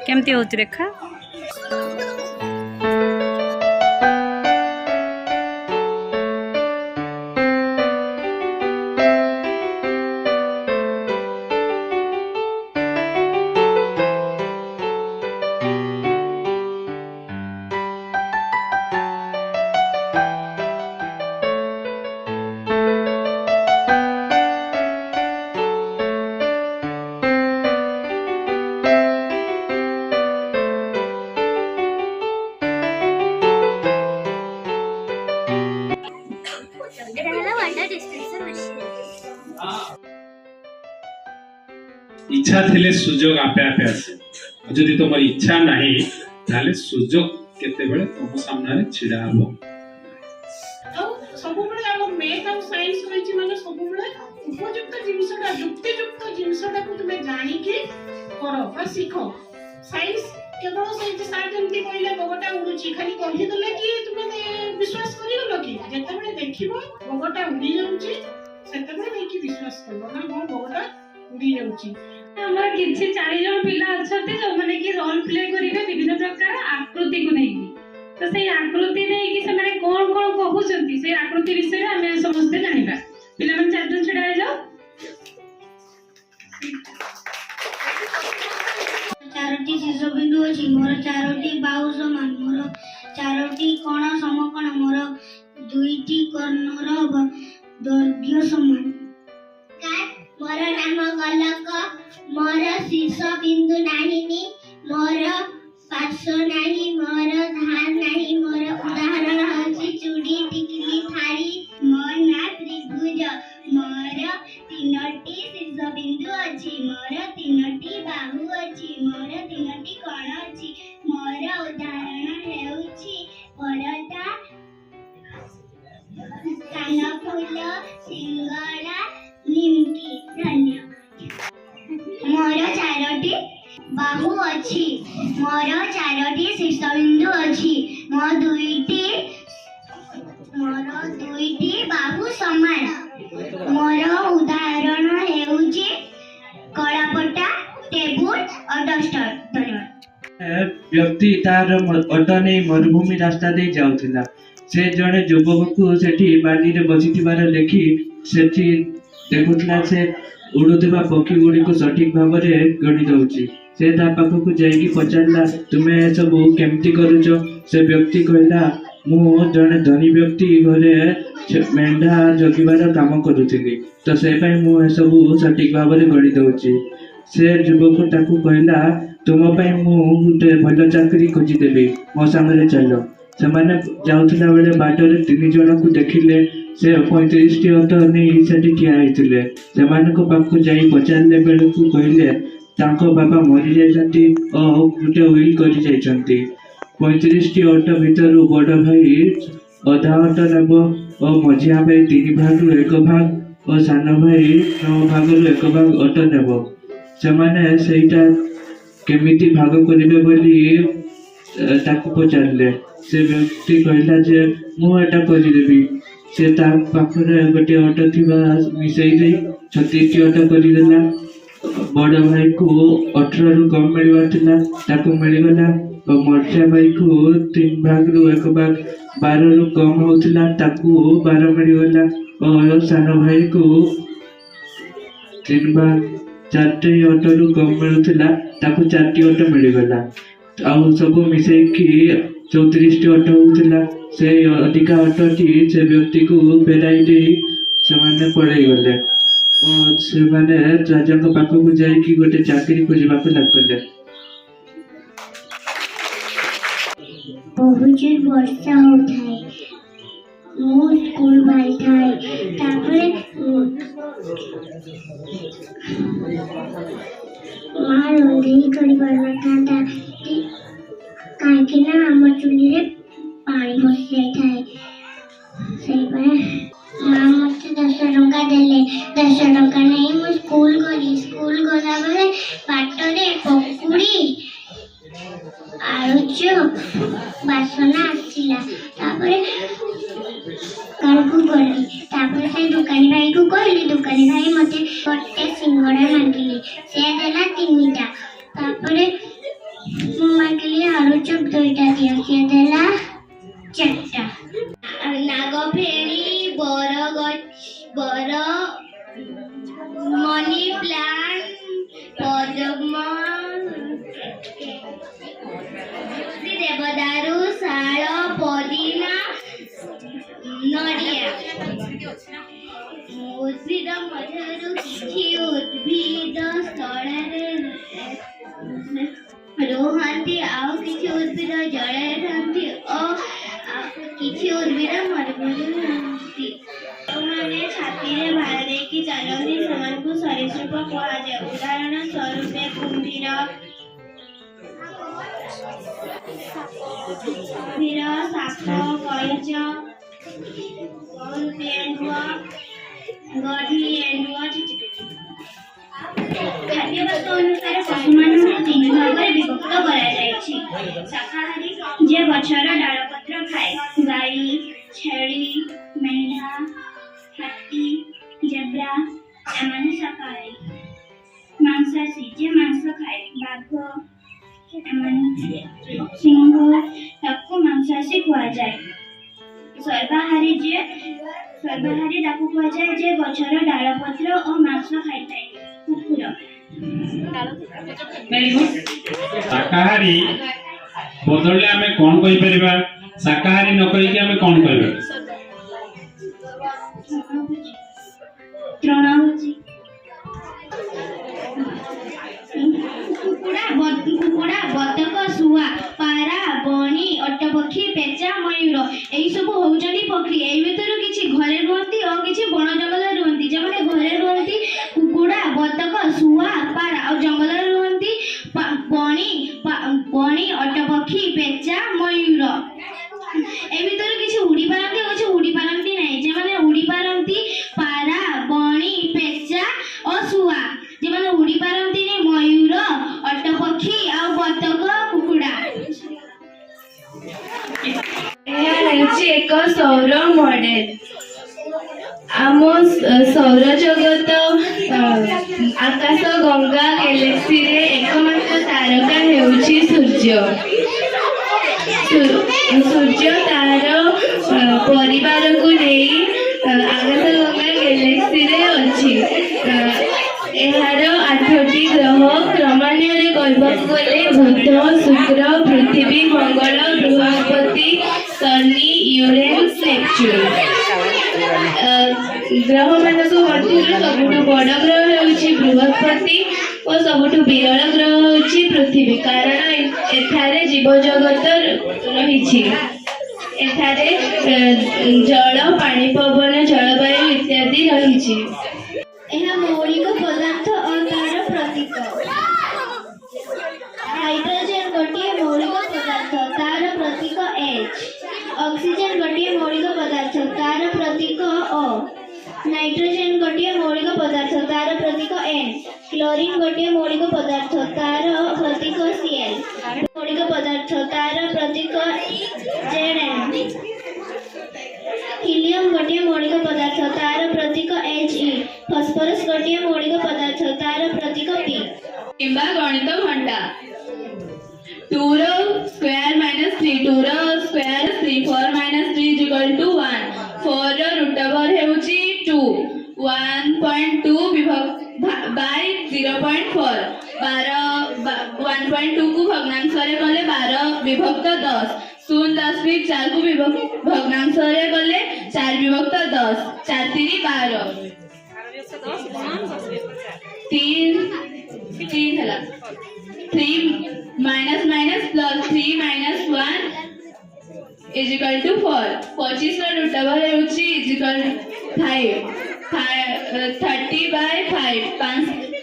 केमती होती रेखा? इच्छा थिले सुजोग आपे आपे आसे जदि तुम इच्छा नहीं ताले सुजोग केते बेले तुम सामने रे छिडा हबो तो सब बेले हम मैथ और साइंस होइछि माने सब बेले उपयुक्त जिनिसटा युक्तियुक्त जिनिसटा को तुमे जानि के करो बा सीखो साइंस केवल से सार जंती कहले बगटा उड़ुछि खाली कहि देले कि तुमे विश्वास करियो कि जेते बेले देखिबो बगटा उड़ी जाउछि सेते बेले नै कि विश्वास करबो ना हो बगटा उड़ी जाउछि। हमर किछि 4 जण पिला अछते जो माने कि रोल प्ले करिके विभिन्न प्रकार आकृति को नै तो से आकृति नै कि से माने कोन कोन कहउछंती से आकृति विषय रे हमें समस्त जानिबा पिला मन 4 जण छडा जाओ। चारोटी शीर्ष बिंदु अछि मोर चारोटी बाहु समान मोर चारोटी कोण समकोण मोर दुईटी कर्णर दैर्घ्य समान मोर नाम गलक मोर शीर्ष बिंदु नाही मोर पार्श्व नाही मोर धार नाही मोर उदाहरण होछि चूड़ी टिकली थारी मोर ना त्रिभुज मोर तीनोटी शीर्ष बिंदु अछि मोर तीनोटी बाहु अछि मोर तीनोटी कोण अछि मोर उदाहरण हेउछि परदा कानफुल सिंगड़ा निमकी धन्यवाद। मोर चारोटी बाहु अछि मोर चारोटी शीर्ष बिंदु अछि मोर दुईटी बाहु समान मोर उदाहरण हेउछि कଳାपଟା टेबुल और डस्टर धन्यवाद। व्यक्ति तार ऑटो नहीं मरुभूमि रास्ता दे जाउथिला से जड़े युवक को सेठी बाली रे बसिथिबार देखि सेठी देखुथिला से उड़ुथिबा पक्षी गुड़ी को सठिक भाव में गणि दउछि से ता पाख को जाइकी पचारला तुमे सब केमती करूछ से व्यक्ति कहला मु जड़े धनी व्यक्ति घरे मेंढा जगिबार काम करूथिली तो से पई मु ए सब सठिक भाव में गणि दउछि से युवक ताकू कहला तुम पई मु गुटे भल चाकरी खोजी देबी मो सामने चलो से माने जाउथिला बेले बाटरे 3 जण को देखिले से 35 टी ऑटो नहीं सेठी ठिया होइतिले से माने को पाखु जाई पचारले बेले को कहले तांको बाबा मरि जाइछंती ओ गुटे विल करि जाइछंती 35 टी ऑटो भीतर बड़ भाई आधा ऑटो नेबो ओ मझिया भाई 3 भाग रु 1 भाग और सान भाई 9 भाग रु 1 भाग ऑटो नेबो से माने सेटा केमिति भाग करिवे बोली ताकू पचारले से व्यक्ति कहला जे मु एटा करि देबी से ता पाखरे गोटे ऑटो थिबा मिसई दे 36 टी ऑटो करि देला बड़ भाई को 18 रु कम मिलवा थिला ताकू मिल गला और मरचा भाई को 3 भाग रु 1 भाग 12 रु कम होथिला ताकू 12 मिल गला और सान भाई को 3 भाग 4 ऑटो रु कम मिलुथिला ताकू 4 टी ऑटो मिल गला आउ सब मिसई की 34 टी ऑटो होथिला से अधिका ऑटो टी से व्यक्ति को फेराई दे से माने पड़े गले और से माने राजा को पाखो को जाई कि गोटे चाकरी खोजबा को लागले। बहुत वर्षा होଥାଏ मु स्कूल भाई थाए तापरे मां रोंदी करी परना था काहे ना हम चुली रे पानी बस जाई थाए सही बात मां मते 10 टंका देले 10 टंका नहीं मु स्कूल गला बेले बाटरे पकुड़ी आलू चप बासना आसिला तापरे कारकु गली तापरे से दुकानी भाई को कहली दुकानी भाई मते गोटे सिंगड़ा मांगिली से देला 3टा तापरे ଦୁଇଟା ଦିଅ କିଏ ଦେଲା ଚାରିଟା ନାଗଫେଣି ବର ମନି ପ୍ଲାଣ୍ଟ ପଦ୍ମ ଦେବଦାରୁ ଶାଳ ପଦିନା ନଡ଼ିଆ ଉଦ୍ଭିଦ ମଧ୍ୟରୁ କିଛି ଉଦ୍ଭିଦ ସ୍ଥଳରେ ରୁହନ୍ତି ଆଉ କିଛି ଉଦ୍ଭିଦ ଜଳରେ ରୁହନ୍ତି ଓ କିଛି ଉଦ୍ଭିଦ ମରୁଭୂମିରେ ରୁହନ୍ତି। ଯେଉଁମାନେ ଛାତିରେ ଭାର ଦେଇକି ଚାଲନ୍ତି ସେମାନଙ୍କୁ ସରୀସୃପ କୁହାଯାଏ। ଉଦାହରଣ ସ୍ୱରୂପ କୁମ୍ଭୀର ସାପ କଇଁଚ ଗଢି ଏଣ୍ଡୁଅ ଚିଚିପିଚି। ଖାଦ୍ୟବସ୍ତୁ ଅନୁସାରେ ପଶୁମାନଙ୍କୁ ତିନି ଭାଗରେ ବିଭକ୍ତ କରାଯାଇଛି। ଶାକାହାରୀ ଯେ ଗଛର ଡାଳପତ୍ର ଖାଏ, ଗାଈ, ଛେଳି, ମେଣ୍ଢା, ହାତୀ, ଜେବ୍ରା ଏମାନେ ଶାକାହାରୀ। ମାଂସାଶୀ ଯେ ମାଂସ ଖାଏ, ବାଘ ସିଂହ ତାକୁ ମାଂସାଶୀ କୁହାଯାଏ। ସର୍ବାହାରୀ ତାକୁ କୁହାଯାଏ ଯେ ଗଛର ଡାଳପତ୍ର ଓ ମାଂସ ଖାଇଥାଏ, କୁକୁର। Very good. शाकाहारी बदल आम कौन कहीपर शाकाहारी न कहीकि आम कौन कह तृणभोजी କୁକୁଡ଼ା ବତକ ଶୁଆ ପାରା ବଣି ଅଟପକ୍ଷୀ ପେଚା ମୟୂର ଏଇ ସବୁ ହଉଛନ୍ତି ପକ୍ଷୀ। ଏଇ ଭିତରୁ କିଛି ଘରେ ରୁହନ୍ତି ଓ କିଛି ବଣ ଜଙ୍ଗଲରେ ରୁହନ୍ତି। ଯେଉଁମାନେ ଘରେ ରୁହନ୍ତି କୁକୁଡ଼ା ବତକ ଶୁଆ ପାରା ଆଉ ଜଙ୍ଗଲରେ ରୁହନ୍ତି ବଣି ଅଟପକ୍ଷୀ ପେଚା ମୟୂର। ଏ ଭିତରୁ କିଛି ଉଡ଼ି ପାରନ୍ତି ଆଉ କିଛି ଉଡ଼ି ପାରନ୍ତି ନାହିଁ। ଯେଉଁମାନେ ଉଡ଼ି ପାରନ୍ତି ପାରା ବଣି ପେଚା ଓ ଶୁଆ। ଯେଉଁମାନେ ଉଡ଼ି ପାରନ୍ତିନି ମୟୂର ଅଟପକ୍ଷୀ ଆଉ ବତକ କୁକୁଡ଼ା। ଏହା ହେଉଛି ଏକ ସୌର ମଡେଲ। ଆମ ସୌର ଜଗତ ଆକାଶ ଗଙ୍ଗା ଗ୍ୟାଲେକ୍ସିରେ एकमात्र तारका ହେଉଛି ସୂର୍ଯ୍ୟ। ସୂର୍ଯ୍ୟ ତାର ପରିବାରକୁ ନେଇ ଆକାଶ ଗଙ୍ଗା ଗ୍ୟାଲେକ୍ସିରେ ଅଛି। ଏହାର 8ଟି ଗ୍ରହ କ୍ରମାନ୍ୱୟରେ କହିବାକୁ ଗଲେ ବୁଧ, ଶୁକ୍ର, ପୃଥିବୀ, ମଙ୍ଗଳ, ବୃହସ୍ପତି, ଶନି, ୟୁରେନସ୍, ନେପଚ୍ୟୁନ୍। ଗ୍ରହମାନଙ୍କ ମଧ୍ୟରୁ ସବୁଠୁ ବଡ଼ ଗ୍ରହ ହେଉଛି ବୃହସ୍ପତି ଓ ସବୁଠୁ ବିରଳ ଗ୍ରହ ହେଉଛି ପୃଥିବୀ, କାରଣ ଏଠାରେ ଜୀବଜଗତ ରହିଛି। ଏଠାରେ ଜଳ, ପାଣି, ପବନ, ଜଳବାୟୁ ଇତ୍ୟାଦି ରହିଛି। ଏହା ମୌଳିକ ପଦାର୍ଥ ଓ ତାର ପ୍ରତୀକ। ହାଇଡ୍ରୋଜେନ ଗୋଟିଏ ମୌଳିକ ପଦାର୍ଥ, ତାର ପ୍ରତୀକ H। ଅକ୍ସିଜେନ ଗୋଟିଏ ମୌଳିକ ପଦାର୍ଥ, ତାର ପ୍ରତୀକ O। ନାଇଟ୍ରୋଜେନ ଗୋଟିଏ ମୌଳିକ ପଦାର୍ଥ, ତାର ପ୍ରତୀକ N। କ୍ଲୋରିନ ଗୋଟିଏ ମୌଳିକ ପଦାର୍ଥ, ତାର ପ୍ରତୀକ Cl। ମୌଳିକ ପଦାର୍ଥ, ତାର ପ୍ରତୀକ Zn। ହିଲିୟମ ଗୋଟିଏ ମୌଳିକ ପଦାର୍ଥ, ତାର ପ୍ରତୀକ He। ଫସ୍ଫରସ୍ ଗୋଟିଏ ମୌଳିକ ପଦାର୍ଥ, ତାର ପ୍ରତୀକ P। କିମ୍ବା ଗଣିତ ଘଣ୍ଟା 2 ର ସ୍କ୍ୱାର ମାଇନସ୍ 3, 2 ର ସ୍କ୍ୱାର 3, 4 ମାଇନସ୍ 3 = 1। 4 ର ରୁଟ୍ ଓଭର ହେଉଛି 2। 1.2 ବାଇ 0.4। 1.2 କୁ ଭଗ୍ନାଂଶରେ କଲେ 12 ବିଭକ୍ତ 10। 0.4 କୁ ଭଗ୍ନାଂଶରେ କଲେ 4 ବିଭକ୍ତ 10। 4 × 3 = 12। 3 ହେଲା। 3 माइनस माइनस प्लस 3 माइनस 1 = 4। 25 ର ରୁଟ୍ ଓଭର ହେଉଛି =5। 30/5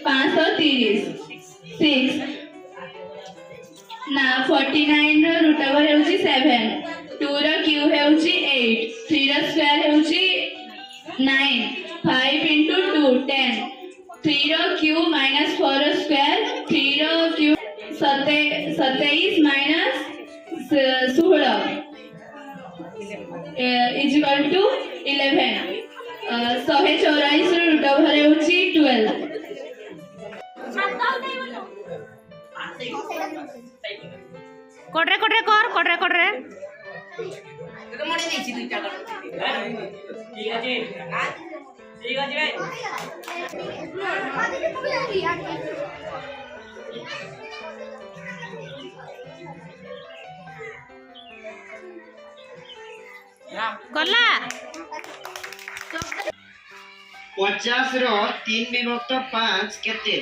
530। 6 ନା 49 ର ରୁଟ୍ ଓଭର ହେଉଛି 7। 2 ର କ୍ୟୁବ୍ ହେଉଛି 8। 3 ର ସ୍କ୍ୱାର ହେଉଛି 9। 5 × 2 10। 3 ର କ୍ୟୁବ୍ ମାଇନସ୍ 4 ର ସ୍କ୍ୱାର। 3 ର କ୍ୟୁବ୍ 27 माइनस 16 = 11। 124 ର ରୁଟ୍ ଓଭର ହେଉଛି 12। कड़े कड़े कर कड़े कड़े गला 50 रो 3 विभक्त 5 केते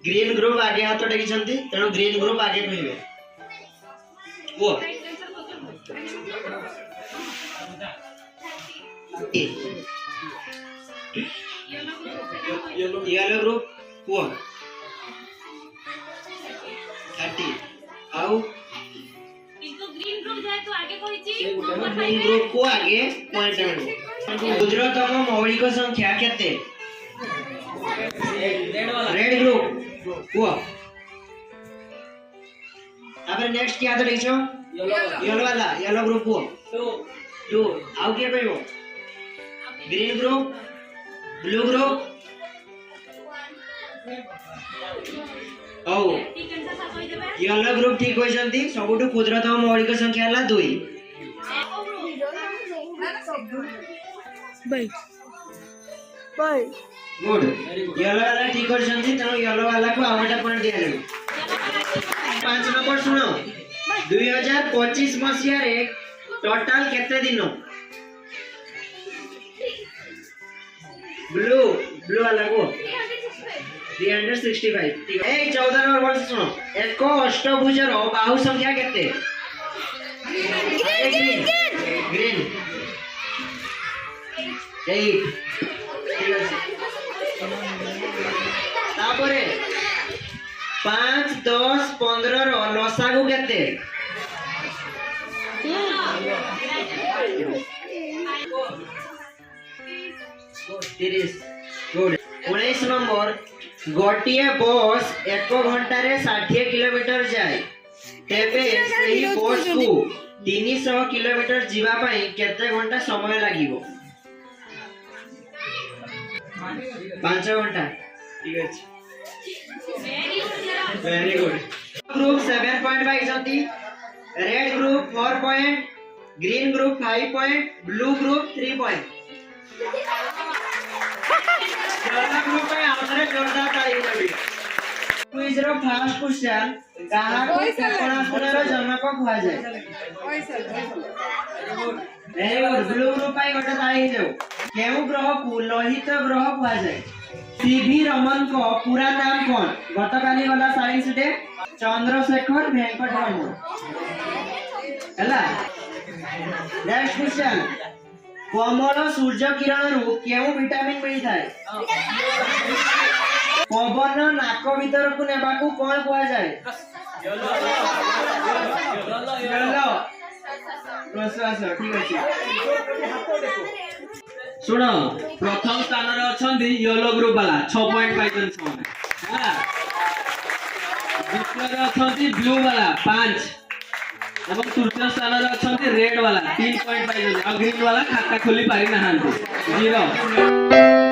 ग्रीन ग्रुप आगे हाथ टेकी छंती तेणु ग्रीन ग्रुप आगे कहबे वो येलो ग्रुप वो 30 आउ ग्रीन ग्रुप जाए तो आगे कहिची ग्रीन ग्रुप को आगे पॉइंट मिलबो गुजरातम मौलिक संख्या केते रेड ग्रुप वो अब नेक्स्ट क्या तो लिखो येलो वाला येलो ग्रुप वो 2 आउ के कहबो ग्रीन ग्रुप ब्लू ग्रुप औ येलो ग्रुप ठीक होइसंती सबुटु क्षुद्रतम मौलिक संख्या हला 2 गुड येलो वाला ठीक होइसंती तनो येलो वाला को आउटा पॉइंट दिया जाय 5 नंबर सुनो 2025 मसिया रे टोटल केते दिन ब्लू वाला को 365 ठीक है 14 नंबर वर्ड सुनो एक अष्टभुज रो बाहु संख्या केते ग्रीन 8 ठीक है तापरे 5 10 15 रो लसागु केते 30 गुड 19 नंबर गोटिए बस 1 घंटा रे 60 किलोमीटर जाए तेबे सही बस को 300 किलोमीटर जीवा पई केते घंटा समय लागिवो 5 घंटा ठीक है वेरी गुड ग्रुप 7 पॉइंट बाई जंती red group 4 point green group 5 point blue group 3 point group में आउथरे जोरदार ताली लगी क्विज रो फर्स्ट क्वेश्चन कहा को क्षेपणास्त्र जनक हुआ जाए वेरी गुड ब्लू ग्रुप पाई गोटे ताली जाऊ केउ ग्रह को लोहित ग्रह हुआ जाए सीवी रमन को पूरा नाम कौन गतकाली वाला साइंस डे चंद्रशेखर वेंकटरमण हला नेक्स्ट क्वेश्चन कमल सूर्य किरण रु केउ विटामिन मिली थाए पवन नाक भीतर को नेबा को कोन कुआ जाए जलो प्रश्वास ठीक अछि सुनो प्रथम स्थान रे अछंदी येलो ग्रुप वाला 6 पॉइंट पाइछन समय हला द्वितीय रे अछंदी ब्लू वाला 5 एवं तृतीय स्थान रे अछंदी रेड वाला 3 पॉइंट पाइछन आ ग्रीन वाला खाता खोली पारि नहांती 0